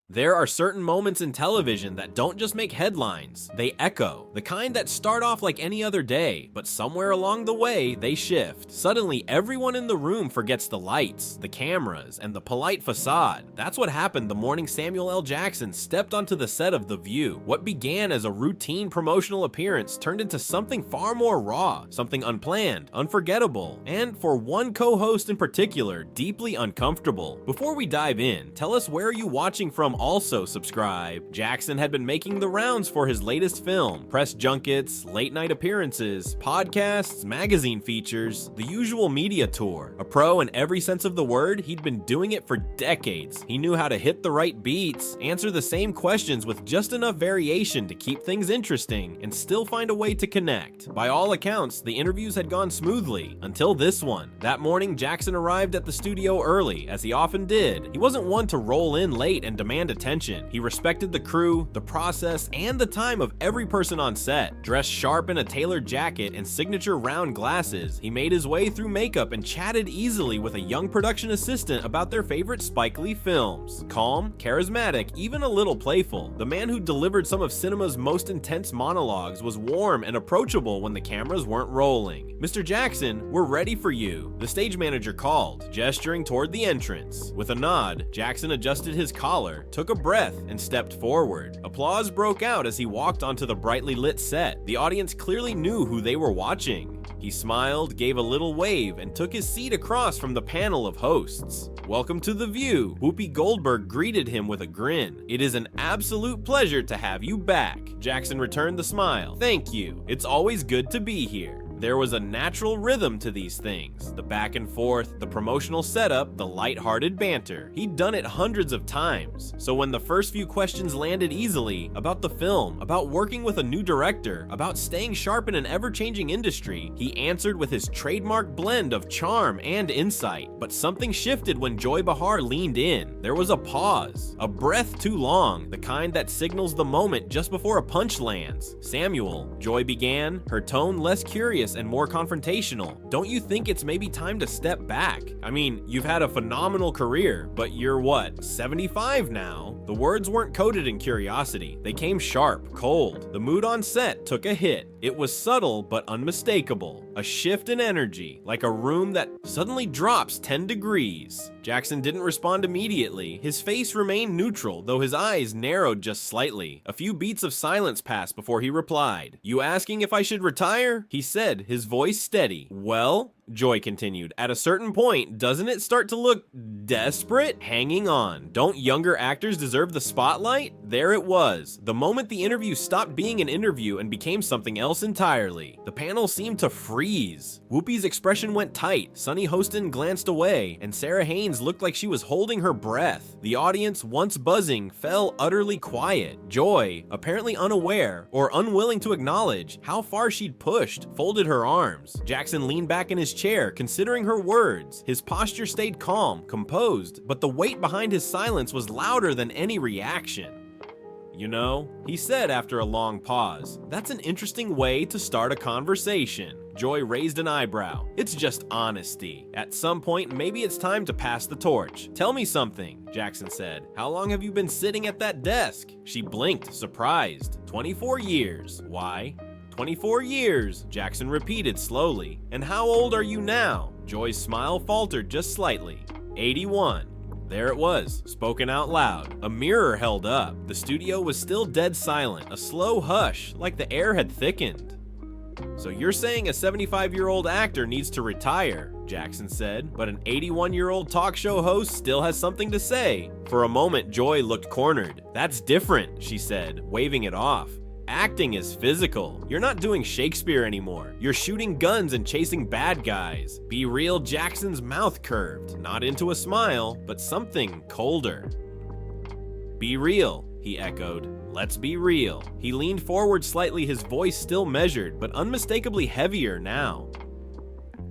There are certain moments in television that don't just make headlines, they echo. The kind that start off like any other day, but somewhere along the way, they shift. Suddenly, everyone in the room forgets the lights, the cameras, and the polite facade. That's what happened the morning Samuel L. Jackson stepped onto the set of The View. What began as a routine promotional appearance turned into something far more raw, something unplanned, unforgettable, and for one co-host in particular, deeply uncomfortable. Before we dive in, tell us where are you watching from. Also subscribe. Jackson had been making the rounds for his latest film, press junkets, late night appearances, podcasts, magazine features, the usual media tour. A pro in every sense of the word, he'd been doing it for decades. He knew how to hit the right beats, answer the same questions with just enough variation to keep things interesting, and still find a way to connect. By all accounts, the interviews had gone smoothly, until this one. That morning, Jackson arrived at the studio early, as he often did. He wasn't one to roll in late and demand attention. He respected the crew, the process, and the time of every person on set. Dressed sharp in a tailored jacket and signature round glasses, he made his way through makeup and chatted easily with a young production assistant about their favorite Spike Lee films. Calm, charismatic, even a little playful, the man who delivered some of cinema's most intense monologues was warm and approachable when the cameras weren't rolling. "Mr. Jackson, we're ready for you," the stage manager called, gesturing toward the entrance. With a nod, Jackson adjusted his collar, took a breath, and stepped forward. Applause broke out as he walked onto the brightly lit set. The audience clearly knew who they were watching. He smiled, gave a little wave, and took his seat across from the panel of hosts. "Welcome to The View." Whoopi Goldberg greeted him with a grin. "It is an absolute pleasure to have you back." Jackson returned the smile. "Thank you. It's always good to be here." There was a natural rhythm to these things. The back and forth, the promotional setup, the lighthearted banter. He'd done it hundreds of times. So when the first few questions landed easily, about the film, about working with a new director, about staying sharp in an ever-changing industry, he answered with his trademark blend of charm and insight. But something shifted when Joy Behar leaned in. There was a pause, a breath too long, the kind that signals the moment just before a punch lands. "Samuel," Joy began, her tone less curious and more confrontational. "Don't you think it's maybe time to step back? I mean, you've had a phenomenal career, but you're what, 75 now?" The words weren't coded in curiosity. They came sharp, cold. The mood on set took a hit. It was subtle but unmistakable. A shift in energy, like a room that suddenly drops 10 degrees. Jackson didn't respond immediately. His face remained neutral, though his eyes narrowed just slightly. A few beats of silence passed before he replied. "You asking if I should retire?" he said, his voice steady. "Well," Joy continued, "at a certain point, doesn't it start to look desperate? Hanging on. Don't younger actors deserve the spotlight?" There it was. The moment the interview stopped being an interview and became something else entirely. The panel seemed to freeze. Whoopi's expression went tight, Sunny Hostin glanced away, and Sarah Haynes looked like she was holding her breath. The audience, once buzzing, fell utterly quiet. Joy, apparently unaware or unwilling to acknowledge how far she'd pushed, folded her arms. Jackson leaned back in his chair, considering her words. His posture stayed calm, composed, but the weight behind his silence was louder than any reaction. "You know," he said after a long pause, "that's an interesting way to start a conversation." Joy raised an eyebrow. "It's just honesty. At some point, maybe it's time to pass the torch." "Tell me something," Jackson said. "How long have you been sitting at that desk?" She blinked, surprised. 24 years. Why? 24 years, Jackson repeated slowly. "And how old are you now?" Joy's smile faltered just slightly. 81. There it was, spoken out loud. A mirror held up. The studio was still dead silent, a slow hush, like the air had thickened. "So you're saying a 75-year-old actor needs to retire," Jackson said, "but an 81-year-old talk show host still has something to say." For a moment, Joy looked cornered. "That's different," she said, waving it off. "Acting is physical. You're not doing Shakespeare anymore. You're shooting guns and chasing bad guys." Be Real Jackson's mouth curved, not into a smile, but something colder. "Be real," he echoed. "Let's be real." He leaned forward slightly, his voice still measured, but unmistakably heavier now.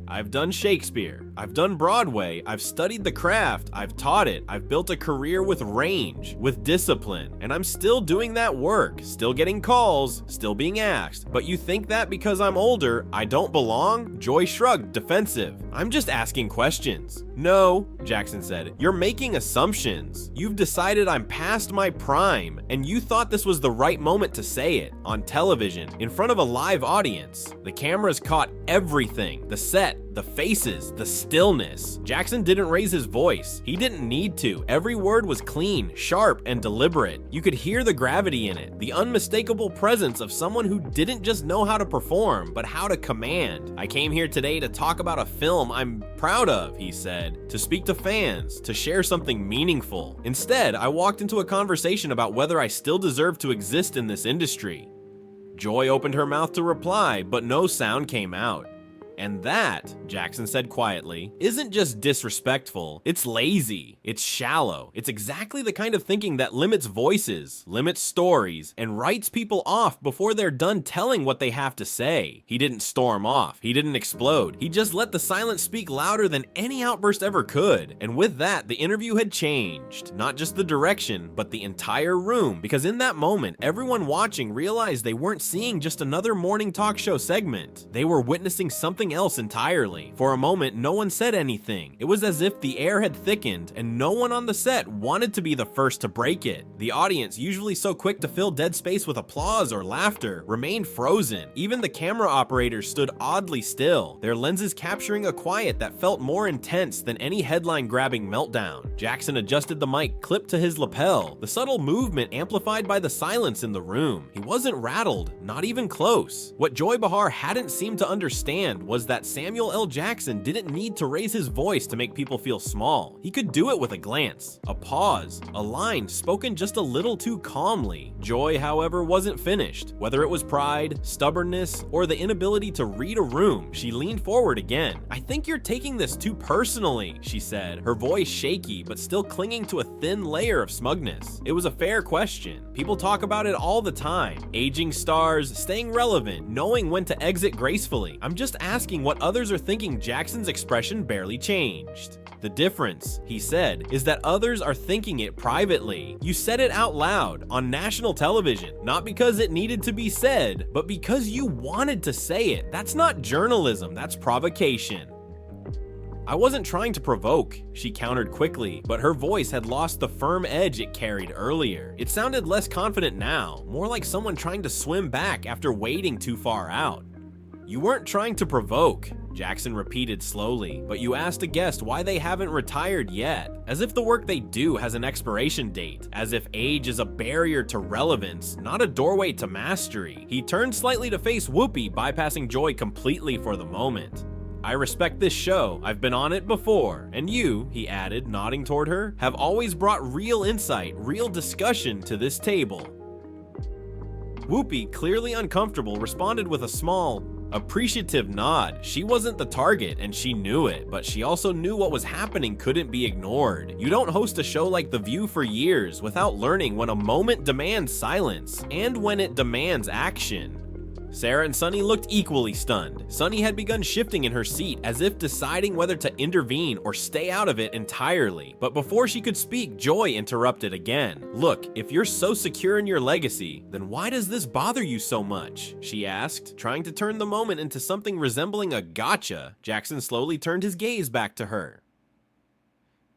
"I've done Shakespeare. I've done Broadway, I've studied the craft, I've taught it, I've built a career with range, with discipline, and I'm still doing that work, still getting calls, still being asked. But you think that because I'm older, I don't belong? Joy shrugged, defensive. I'm just asking questions. No, Jackson said, you're making assumptions. You've decided I'm past my prime, and you thought this was the right moment to say it, on television, in front of a live audience. The cameras caught everything, the set, the faces, the stillness. Jackson didn't raise his voice. He didn't need to. Every word was clean, sharp, and deliberate. You could hear the gravity in it, the unmistakable presence of someone who didn't just know how to perform, but how to command. I came here today to talk about a film I'm proud of, he said, to speak to fans, to share something meaningful. Instead, I walked into a conversation about whether I still deserve to exist in this industry. Joy opened her mouth to reply, but no sound came out. And that, Jackson said quietly, isn't just disrespectful, it's lazy, it's shallow, it's exactly the kind of thinking that limits voices, limits stories, and writes people off before they're done telling what they have to say. He didn't storm off, he didn't explode, he just let the silence speak louder than any outburst ever could. And with that, the interview had changed, not just the direction, but the entire room, because in that moment, everyone watching realized they weren't seeing just another morning talk show segment. They were witnessing something else entirely. For a moment, no one said anything. It was as if the air had thickened and no one on the set wanted to be the first to break it. The audience, usually so quick to fill dead space with applause or laughter, remained frozen. Even the camera operators stood oddly still, their lenses capturing a quiet that felt more intense than any headline-grabbing meltdown. Jackson adjusted the mic clipped to his lapel, the subtle movement amplified by the silence in the room. He wasn't rattled, not even close. What Joy Behar hadn't seemed to understand was that Samuel L. Jackson didn't need to raise his voice to make people feel small. He could do it with a glance, a pause, a line spoken just a little too calmly. Joy, however, wasn't finished. Whether it was pride, stubbornness, or the inability to read a room, she leaned forward again. I think you're taking this too personally, she said, her voice shaky but still clinging to a thin layer of smugness. It was a fair question. People talk about it all the time. Aging stars, staying relevant, knowing when to exit gracefully. I'm just asking what others are thinking. Jackson's expression barely changed. The difference, he said, is that others are thinking it privately. You said it out loud on national television, not because it needed to be said, but because you wanted to say it. That's not journalism, that's provocation. I wasn't trying to provoke, she countered quickly, but her voice had lost the firm edge it carried earlier. It sounded less confident now, more like someone trying to swim back after wading too far out. You weren't trying to provoke, Jackson repeated slowly, but you asked a guest why they haven't retired yet, as if the work they do has an expiration date, as if age is a barrier to relevance, not a doorway to mastery. He turned slightly to face Whoopi, bypassing Joy completely for the moment. I respect this show, I've been on it before, and you, he added, nodding toward her, have always brought real insight, real discussion to this table. Whoopi, clearly uncomfortable, responded with a small, appreciative nod. She wasn't the target and she knew it, but she also knew what was happening couldn't be ignored. You don't host a show like The View for years without learning when a moment demands silence and when it demands action. Sarah and Sunny looked equally stunned. Sunny had begun shifting in her seat as if deciding whether to intervene or stay out of it entirely. But before she could speak, Joy interrupted again. Look, if you're so secure in your legacy, then why does this bother you so much? She asked, trying to turn the moment into something resembling a gotcha. Jackson slowly turned his gaze back to her.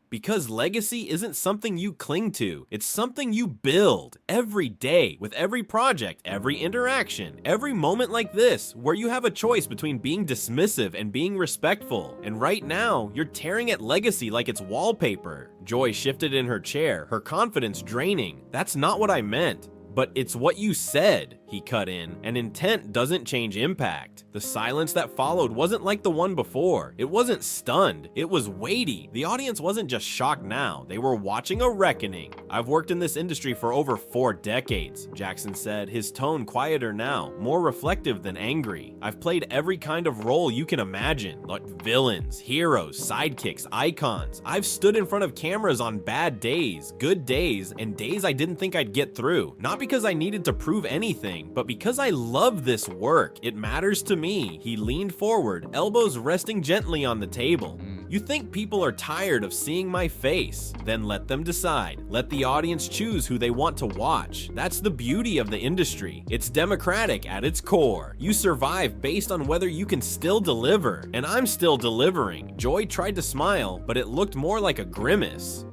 Because legacy isn't something you cling to, it's something you build every day, with every project, every interaction, every moment like this, where you have a choice between being dismissive and being respectful. And right now, you're tearing at legacy like it's wallpaper. Joy shifted in her chair, her confidence draining. That's not what I meant. But it's what you said, he cut in, and intent doesn't change impact. The silence that followed wasn't like the one before. It wasn't stunned, it was weighty. The audience wasn't just shocked now, they were watching a reckoning. I've worked in this industry for over 4 decades, Jackson said, his tone quieter now, more reflective than angry. I've played every kind of role you can imagine, like villains, heroes, sidekicks, icons. I've stood in front of cameras on bad days, good days, and days I didn't think I'd get through. Not because I needed to prove anything, but because I love this work. It matters to me. He leaned forward, elbows resting gently on the table. You think people are tired of seeing my face? Then let them decide. Let the audience choose who they want to watch. That's the beauty of the industry. It's democratic at its core. You survive based on whether you can still deliver, and I'm still delivering. Joy tried to smile, but it looked more like a grimace.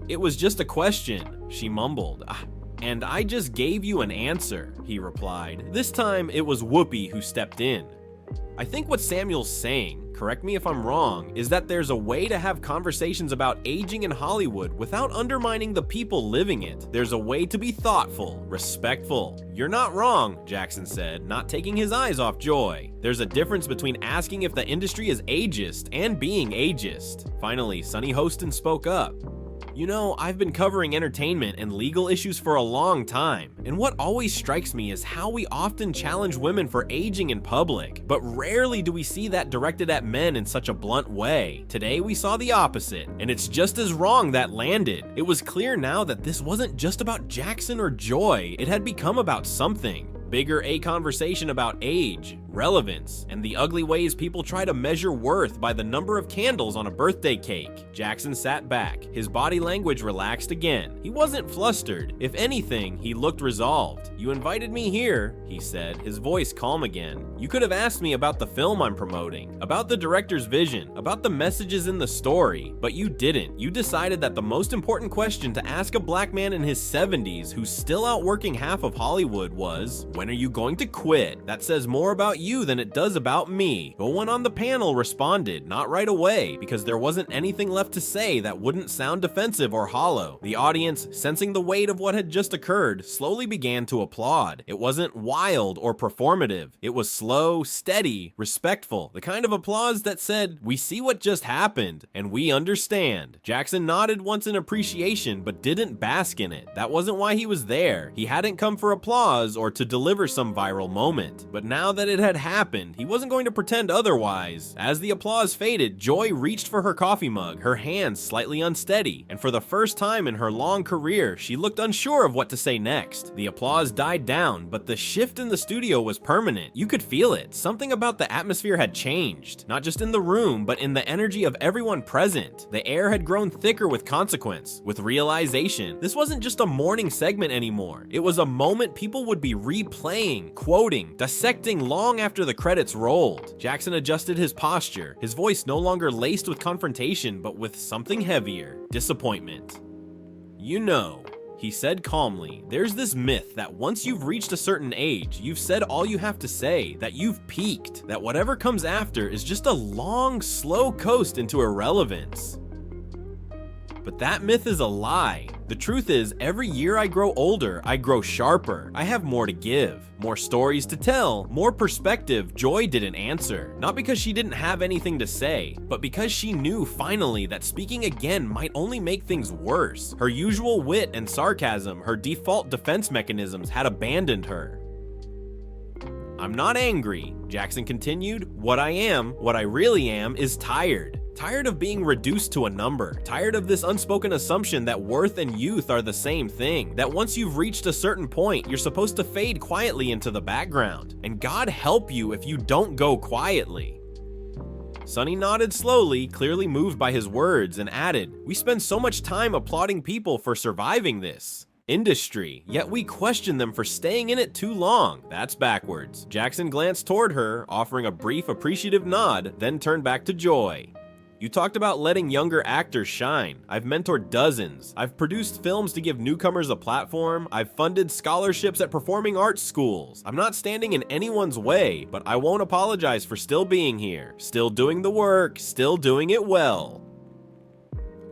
It was just a question, she mumbled. And I just gave you an answer, he replied. This time, it was Whoopi who stepped in. I think what Samuel's saying, correct me if I'm wrong, is that there's a way to have conversations about aging in Hollywood without undermining the people living it. There's a way to be thoughtful, respectful. You're not wrong, Jackson said, not taking his eyes off Joy. There's a difference between asking if the industry is ageist and being ageist. Finally, Sonny Hostin spoke up. You know, I've been covering entertainment and legal issues for a long time, and what always strikes me is how we often challenge women for aging in public, but rarely do we see that directed at men in such a blunt way. Today we saw the opposite, and it's just as wrong that landed. It was clear now that this wasn't just about Jackson or Joy, it had become about something bigger, a conversation about age, relevance, and the ugly ways people try to measure worth by the number of candles on a birthday cake. Jackson sat back, his body language relaxed again. He wasn't flustered. If anything, he looked resolved. You invited me here, he said, his voice calm again. You could have asked me about the film I'm promoting, about the director's vision, about the messages in the story, but you didn't. You decided that the most important question to ask a black man in his 70s who's still out working half of Hollywood was, when are you going to quit? That says more about you than it does about me. No one on the panel responded, not right away, because there wasn't anything left to say that wouldn't sound defensive or hollow. The audience, sensing the weight of what had just occurred, slowly began to applaud. It wasn't wild or performative. It was slow, steady, respectful, the kind of applause that said, we see what just happened, and we understand. Jackson nodded once in appreciation, but didn't bask in it. That wasn't why he was there. He hadn't come for applause or to deliver some viral moment. But now that it had happened, he wasn't going to pretend otherwise. As the applause faded, Joy reached for her coffee mug, her hands slightly unsteady, and for the first time in her long career, she looked unsure of what to say next. The applause died down, but the shift in the studio was permanent. You could feel it. Something about the atmosphere had changed, not just in the room, but in the energy of everyone present. The air had grown thicker with consequence, with realization. This wasn't just a morning segment anymore. It was a moment people would be replaying, quoting, dissecting long after the credits rolled. Jackson adjusted his posture, his voice no longer laced with confrontation, but with something heavier, disappointment. You know, he said calmly, there's this myth that once you've reached a certain age, you've said all you have to say, that you've peaked, that whatever comes after is just a long, slow coast into irrelevance. But that myth is a lie. The truth is, every year I grow older, I grow sharper. I have more to give, more stories to tell, more perspective. Joy didn't answer. Not because she didn't have anything to say, but because she knew finally that speaking again might only make things worse. Her usual wit and sarcasm, her default defense mechanisms had abandoned her. I'm not angry, Jackson continued. What I really am, is tired. Tired of being reduced to a number. Tired of this unspoken assumption that worth and youth are the same thing. That once you've reached a certain point, you're supposed to fade quietly into the background. And God help you if you don't go quietly. Sonny nodded slowly, clearly moved by his words, and added, we spend so much time applauding people for surviving this industry, yet we question them for staying in it too long. That's backwards. Jackson glanced toward her, offering a brief appreciative nod, then turned back to Joy. You talked about letting younger actors shine. I've mentored dozens. I've produced films to give newcomers a platform. I've funded scholarships at performing arts schools. I'm not standing in anyone's way, but I won't apologize for still being here, still doing the work, still doing it well.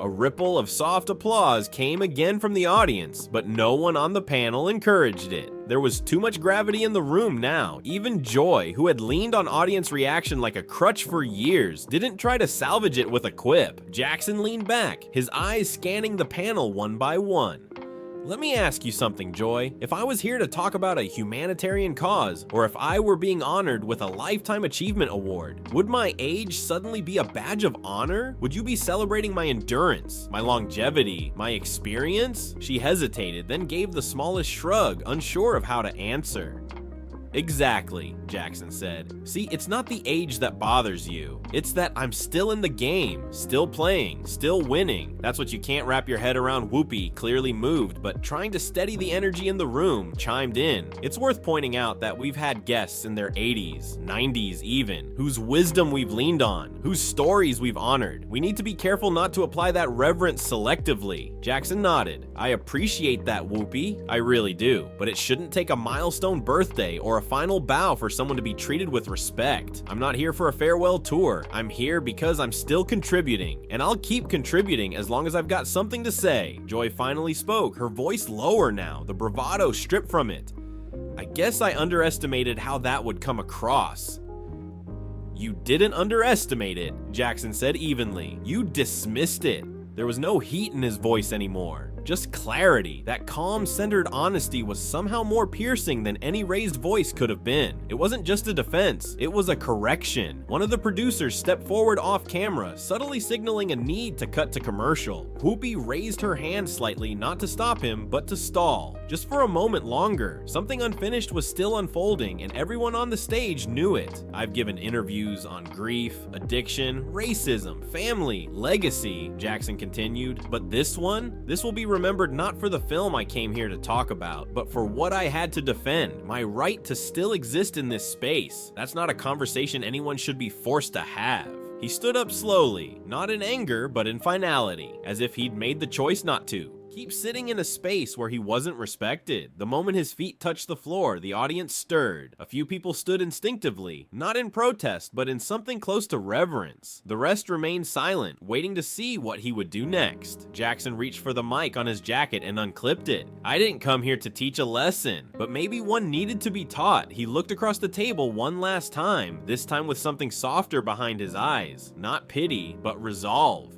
A ripple of soft applause came again from the audience, but no one on the panel encouraged it. There was too much gravity in the room now. Even Joy, who had leaned on audience reaction like a crutch for years, didn't try to salvage it with a quip. Jackson leaned back, his eyes scanning the panel one by one. Let me ask you something, Joy. If I was here to talk about a humanitarian cause, or if I were being honored with a Lifetime Achievement Award, would my age suddenly be a badge of honor? Would you be celebrating my endurance, my longevity, my experience? She hesitated, then gave the smallest shrug, unsure of how to answer. Exactly, Jackson said. See, it's not the age that bothers you. It's that I'm still in the game, still playing, still winning. That's what you can't wrap your head around. Whoopi, clearly moved, but trying to steady the energy in the room, chimed in. It's worth pointing out that we've had guests in their 80s, 90s even, whose wisdom we've leaned on, whose stories we've honored. We need to be careful not to apply that reverence selectively. Jackson nodded. I appreciate that, Whoopi. I really do. But it shouldn't take a milestone birthday or a final bow for someone to be treated with respect. I'm not here for a farewell tour. I'm here because I'm still contributing, and I'll keep contributing as long as I've got something to say. Joy finally spoke, her voice lower now, the bravado stripped from it. I guess I underestimated how that would come across. You didn't underestimate it, Jackson said evenly. You dismissed it. There was no heat in his voice anymore. Just clarity. That calm, centered honesty was somehow more piercing than any raised voice could have been. It wasn't just a defense, it was a correction. One of the producers stepped forward off camera, subtly signaling a need to cut to commercial. Whoopi raised her hand slightly, not to stop him, but to stall. Just for a moment longer. Something unfinished was still unfolding, and everyone on the stage knew it. I've given interviews on grief, addiction, racism, family, legacy, Jackson continued, but this will be remembered not for the film I came here to talk about, but for what I had to defend, my right to still exist in this space. That's not a conversation anyone should be forced to have. He stood up slowly, not in anger, but in finality, as if he'd made the choice not to. Keep sitting in a space where he wasn't respected. The moment his feet touched the floor, the audience stirred. A few people stood instinctively, not in protest, but in something close to reverence. The rest remained silent, waiting to see what he would do next. Jackson reached for the mic on his jacket and unclipped it. I didn't come here to teach a lesson, but maybe one needed to be taught. He looked across the table one last time, this time with something softer behind his eyes. Not pity, but resolve.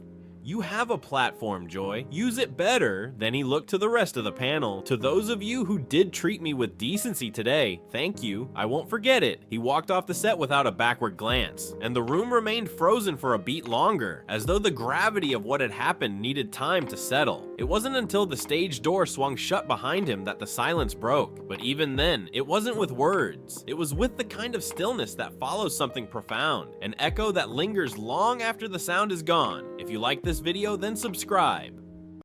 You have a platform, Joy. Use it better. Then he looked to the rest of the panel. To those of you who did treat me with decency today, thank you. I won't forget it. He walked off the set without a backward glance, and the room remained frozen for a beat longer, as though the gravity of what had happened needed time to settle. It wasn't until the stage door swung shut behind him that the silence broke. But even then, it wasn't with words. It was with the kind of stillness that follows something profound, an echo that lingers long after the sound is gone. If you like this video, then subscribe.